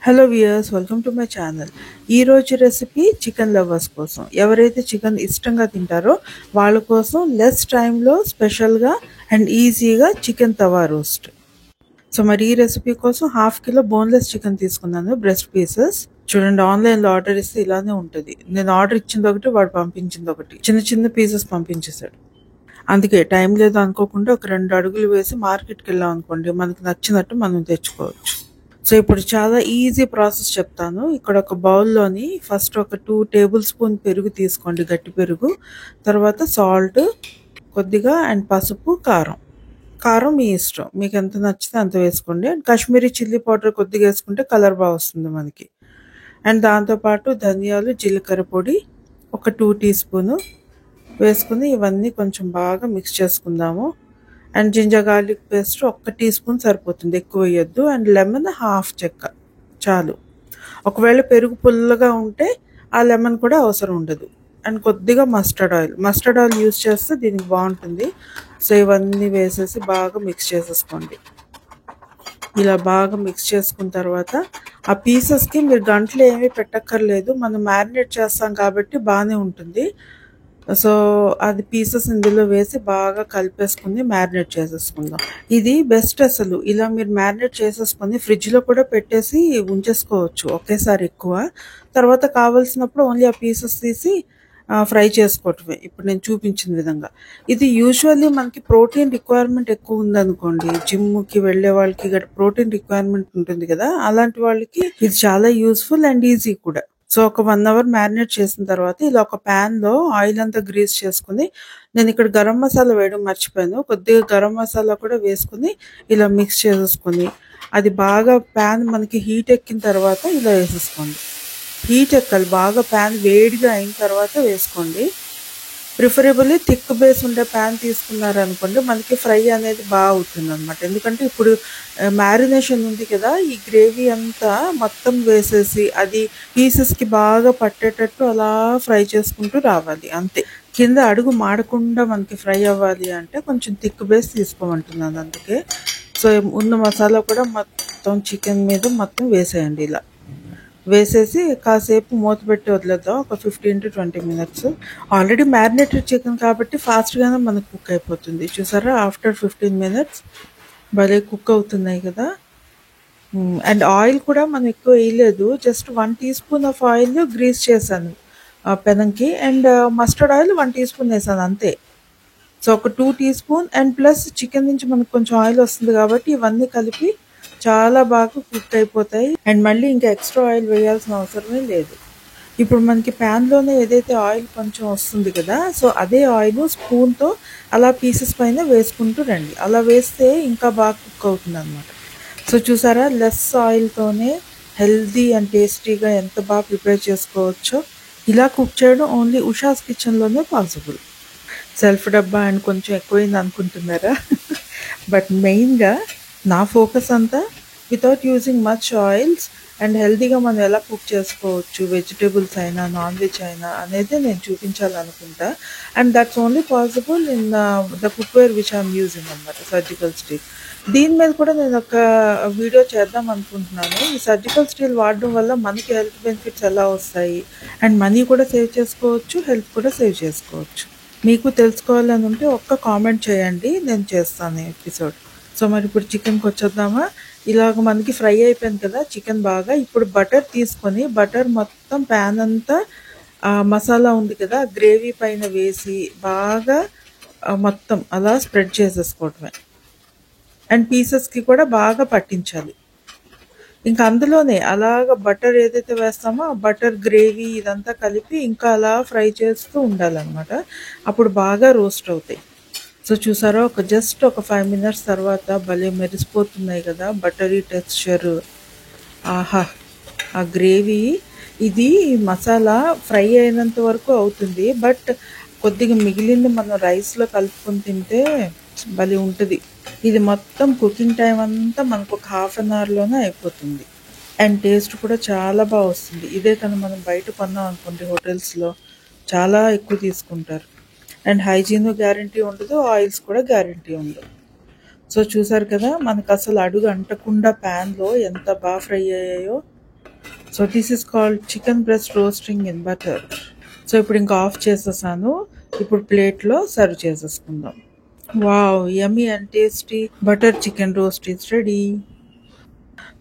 Hello viewers, welcome to my channel. ఈరోజు recipe chicken lovers కోసం. ఎవరైతే చికెన్ ఇష్టంగా తింటారో వాళ్ళ కోసం లెస్ టైంలో స్పెషల్గా అండ్ ఈజీగా చికెన్ తవా రోస్ట్. సో మరి ఈ రెసిపీ కోసం 1/2 కిలో బోన్లెస్ చికెన్ తీసుకున్నాను, బ్రెస్ట్ పీసెస్. చూడండి, ఆన్లైన్లో ఆర్డర్ ఇస్తే ఇలానే ఉంటుంది. నేను ఆర్డర్ ఇచ్చింది ఒకటి, వాడు పంపించింది ఒకటి. చిన్న చిన్న పీసెస్ పంపించేశాడు. అందుకే టైం లేదు అనుకోకుండా ఒక 2 అడుగులు వేసి మార్కెట్కి వెళ్ళాం అనుకోండి, మనకి నచ్చినట్టు మనం తెచ్చుకోవచ్చు. సో ఇప్పుడు చాలా ఈజీ ప్రాసెస్ చెప్తాను. ఇక్కడ ఒక బౌల్లోని ఫస్ట్ ఒక 2 టేబుల్ స్పూన్ పెరుగు తీసుకోండి, గట్టి పెరుగు. తర్వాత సాల్ట్ కొద్దిగా అండ్ పసుపు, కారం మీ ఇష్టం, మీకు ఎంత నచ్చితే అంత వేసుకోండి. అండ్ కాశ్మీరీ చిల్లీ పౌడర్ కొద్దిగా వేసుకుంటే కలర్ బాగా వస్తుంది మనకి. అండ్ దాంతోపాటు ధనియాలు, జీలకర్ర పొడి ఒక 2 టీ స్పూను వేసుకుని ఇవన్నీ కొంచెం బాగా మిక్స్ చేసుకుందాము. And ginger garlic paste 1 teaspoon సరిపోతుంది, ఎక్కువ వేయొద్దు. అండ్ లెమన్ 1/2 చెక్క చాలు. ఒకవేళ పెరుగు పుల్లగా ఉంటే ఆ లెమన్ కూడా అవసరం ఉండదు. అండ్ కొద్దిగా మస్టర్డ్ ఆయిల్ యూస్ చేస్తే దీనికి బాగుంటుంది. సో ఇవన్నీ వేసేసి బాగా మిక్స్ చేసేసుకోండి. ఇలా బాగా మిక్స్ చేసుకున్న తర్వాత ఆ పీసెస్కి మీరు గంటలు ఏమీ పెట్టక్కర్లేదు, మనం మ్యారినేట్ చేస్తాం కాబట్టి బాగానే ఉంటుంది. సో అది పీసెస్ ఇందులో వేసి బాగా కలిపేసుకుని మ్యారినేట్ చేసేసుకుందాం. ఇది బెస్ట్. అసలు ఇలా మీరు మ్యారినేట్ చేసేసుకొని ఫ్రిడ్జ్లో కూడా పెట్టేసి ఉంచేసుకోవచ్చు ఒకేసారి ఎక్కువ. తర్వాత కావాల్సినప్పుడు ఓన్లీ ఆ పీసెస్ తీసి ఫ్రై చేసుకోవటమే, ఇప్పుడు నేను చూపించిన విధంగా. ఇది యూజువల్లీ మనకి ప్రోటీన్ రిక్వైర్మెంట్ ఎక్కువ ఉందనుకోండి, జిమ్కి వెళ్ళే వాళ్ళకి గట్రా ప్రోటీన్ రిక్వైర్మెంట్ ఉంటుంది కదా, అలాంటి వాళ్ళకి ఇది చాలా యూస్ఫుల్ అండ్ ఈజీ కూడా. సో ఒక 1 అవర్ మ్యారినేట్ చేసిన తర్వాత ఇలా ఒక ప్యాన్లో ఆయిల్ అంతా గ్రీస్ చేసుకుని, నేను ఇక్కడ గరం మసాలా వేయడం మర్చిపోయాను, కొద్దిగా గరం మసాలా కూడా వేసుకుని ఇలా మిక్స్ చేసేసుకొని అది బాగా ప్యాన్ మనకి హీట్ ఎక్కిన తర్వాత ఇలా వేసేసుకోండి. హీట్ ఎక్కాలి బాగా, ప్యాన్ వేడిగా అయిన తర్వాత వేసుకోండి. ప్రిఫరబుల్లీ థిక్ బేస్ ఉండే ప్యాన్ తీసుకున్నారనుకోండి, మనకి ఫ్రై అనేది బాగా అవుతుంది అనమాట. ఎందుకంటే ఇప్పుడు మ్యారినేషన్ ఉంది కదా, ఈ గ్రేవీ అంతా మొత్తం వేసేసి అది పీసెస్కి బాగా పట్టేటట్టు అలా ఫ్రై చేసుకుంటూ రావాలి అంతే. కింద అడుగు మాడకుండా మనకి ఫ్రై అవ్వాలి అంటే కొంచెం థిక్ బేస్ తీసుకోమంటున్నాను అందుకే. సో ఉన్న మసాలా కూడా మొత్తం చికెన్ మీద మొత్తం వేసేయండి. ఇలా వేసేసి కాసేపు మూత పెట్టి వదిలేద్దాం, ఒక 15 to 20 minutes. Already marinated chicken కాబట్టి ఫాస్ట్గానే మనకు కుక్ అయిపోతుంది. చూసారా, ఆఫ్టర్ 15 minutes భలే కుక్ అవుతున్నాయి కదా. అండ్ ఆయిల్ కూడా మనం ఎక్కువ వేయలేదు, just 1 teaspoon of oil grease చేశాను పెనంకి. And mustard oil 1 teaspoon వేసాను అంతే. సో ఒక 2 teaspoon and plus chicken నుంచి మనకు కొంచెం ఆయిల్ వస్తుంది కాబట్టి ఇవన్నీ కలిపి చాలా బాగా కుక్ అయిపోతాయి. అండ్ మళ్ళీ ఇంకా ఎక్స్ట్రా ఆయిల్ వేయాల్సిన అవసరమే లేదు. ఇప్పుడు మనకి ప్యాన్లోనే ఏదైతే ఆయిల్ కొంచెం వస్తుంది కదా, సో అదే ఆయిల్ స్పూన్తో అలా పీసెస్ పైన వేసుకుంటూ రండి. అలా వేస్తే ఇంకా బాగా కుక్ అవుతుంది అనమాట. సో చూసారా, లెస్ ఆయిల్తోనే హెల్దీ అండ్ టేస్టీగా ఎంత బాగా ప్రిపేర్ చేసుకోవచ్చో. ఇలా కుక్ చేయడం ఓన్లీ ఉషాస్ కిచెన్లోనే పాసిబుల్. సెల్ఫ్ డబ్బా అండ్ కొంచెం ఎక్కువైంది అనుకుంటున్నారా? బట్ మెయిన్గా నా ఫోకస్ అంతా without using much oils and హెల్తీగా మనం ఎలా కుక్ చేసుకోవచ్చు, వెజిటేబుల్స్ అయినా నాన్ వెజ్ అయినా అనేది నేను చూపించాలనుకుంటా. And that's only possible in the cookware which I'm using అనమాట, సర్జికల్ స్టీల్. దీని మీద కూడా నేను ఒక వీడియో చేద్దాం అనుకుంటున్నాను. ఈ సర్జికల్ స్టీల్ వాడడం వల్ల మనకి హెల్త్ బెనిఫిట్స్ ఎలా వస్తాయి, అండ్ మనీ కూడా సేవ్ చేసుకోవచ్చు, హెల్త్ కూడా సేవ్ చేసుకోవచ్చు. మీకు తెలుసుకోవాలని ఉంటే ఒక్క కామెంట్ చేయండి, నేను చేస్తాను ఎపిసోడ్. సో మరి ఇప్పుడు చికెన్కి వచ్చేద్దామా. ఇలాగ మనకి ఫ్రై అయిపోయింది కదా చికెన్ బాగా. ఇప్పుడు బటర్ తీసుకొని బటర్ మొత్తం ప్యాన్ అంతా మసాలా ఉంది కదా గ్రేవీ పైన వేసి బాగా మొత్తం అలా స్ప్రెడ్ చేసేసుకోవటమే. అండ్ పీసెస్కి కూడా బాగా పట్టించాలి. ఇంకా అందులోనే అలాగ బటర్ ఏదైతే వేస్తామో ఆ బటర్ గ్రేవీ ఇదంతా కలిపి ఇంకా అలా ఫ్రై చేస్తూ ఉండాలన్నమాట. అప్పుడు బాగా రోస్ట్ అవుతాయి. సో చూసారా, జస్ట్ ఒక 5 minutes తర్వాత భలే మెరిసిపోతున్నాయి కదా, బటరీ టెక్స్చర్. ఆహా, ఆ గ్రేవీ ఇది మసాలా ఫ్రై అయినంత వరకు అవుతుంది, బట్ కొద్దిగా మిగిలింది మనం రైస్లో కలుపుకొని తింటే భలే ఉంటుంది. ఇది మొత్తం కుకింగ్ టైం అంతా మనకు ఒక 1/2 hourలోనే అయిపోతుంది. అండ్ టేస్ట్ కూడా చాలా బాగా వస్తుంది. ఇదే కానీ మనం బయట కొన్నాం అనుకోండి, హోటల్స్లో చాలా ఎక్కువ తీసుకుంటారు. అండ్ హైజీన్ గ్యారంటీ ఉండదు, ఆయిల్స్ కూడా గ్యారంటీ ఉండదు. సో చూసారు కదా, మనకు అసలు అడుగు అంటకుండా ప్యాన్లో ఎంత బాగా ఫ్రై అయ్యాయో. So this is called chicken breast roasting in butter. So ఇప్పుడు ఇంకా ఆఫ్ చేసేసాను. ఇప్పుడు ప్లేట్లో సర్వ్ చేసేసుకుందాం. Wow, yummy and tasty butter chicken roast is ready.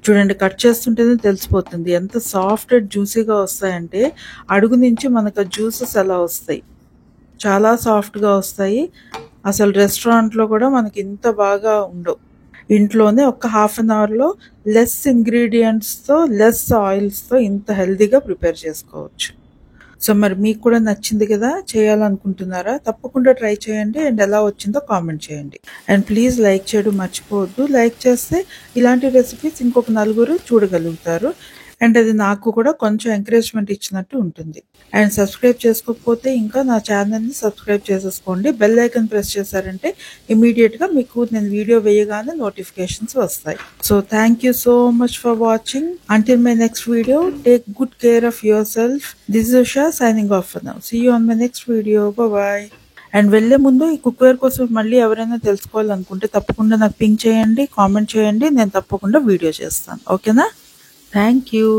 చూడండి, కట్ చేస్తుంటేనే తెలిసిపోతుంది ఎంత సాఫ్ట్ అండ్ జ్యూసీగా వస్తాయంటే అడుగు నుంచి మనకు జ్యూసెస్ ఎలా వస్తాయి, చాలా సాఫ్ట్గా వస్తాయి. అసలు రెస్టారెంట్లో కూడా మనకి ఇంత బాగా ఉండవు. ఇంట్లోనే ఒక హాఫ్ అన్ అవర్లో లెస్ ఇంగ్రీడియంట్స్తో లెస్ ఆయిల్స్తో ఇంత హెల్తీగా ప్రిపేర్ చేసుకోవచ్చు. సో మరి మీకు కూడా నచ్చింది కదా, చేయాలనుకుంటున్నారా? తప్పకుండా ట్రై చేయండి అండ్ ఎలా వచ్చిందో కామెంట్ చేయండి. అండ్ ప్లీజ్ లైక్ చేయడం మర్చిపోవద్దు. లైక్ చేస్తే ఇలాంటి రెసిపీస్ ఇంకొక నలుగురు చూడగలుగుతారు అండ్ అది నాకు కూడా కొంచెం ఎంకరేజ్మెంట్ ఇచ్చినట్టు ఉంటుంది. అండ్ సబ్స్క్రైబ్ చేసుకోకపోతే ఇంకా నా ఛానల్ని సబ్స్క్రైబ్ చేసేసుకోండి. బెల్ ఐకన్ ప్రెస్ చేశారంటే ఇమీడియట్గా మీకు నేను వీడియో వేయగానే నోటిఫికేషన్స్ వస్తాయి. So thank you so much for watching. Until my next video, take good care of yourself. This is Usha signing off for now. See you on my next video. Bye. And వెళ్లే ముందు ఈ cookware కోసం మళ్ళీ ఎవరైనా తెలుసుకోవాలనుకుంటే తప్పకుండా నాకు pink చేయండి, కామెంట్ చేయండి. నేను తప్పకుండా వీడియో చేస్తాను. ఓకేనా? Thank you.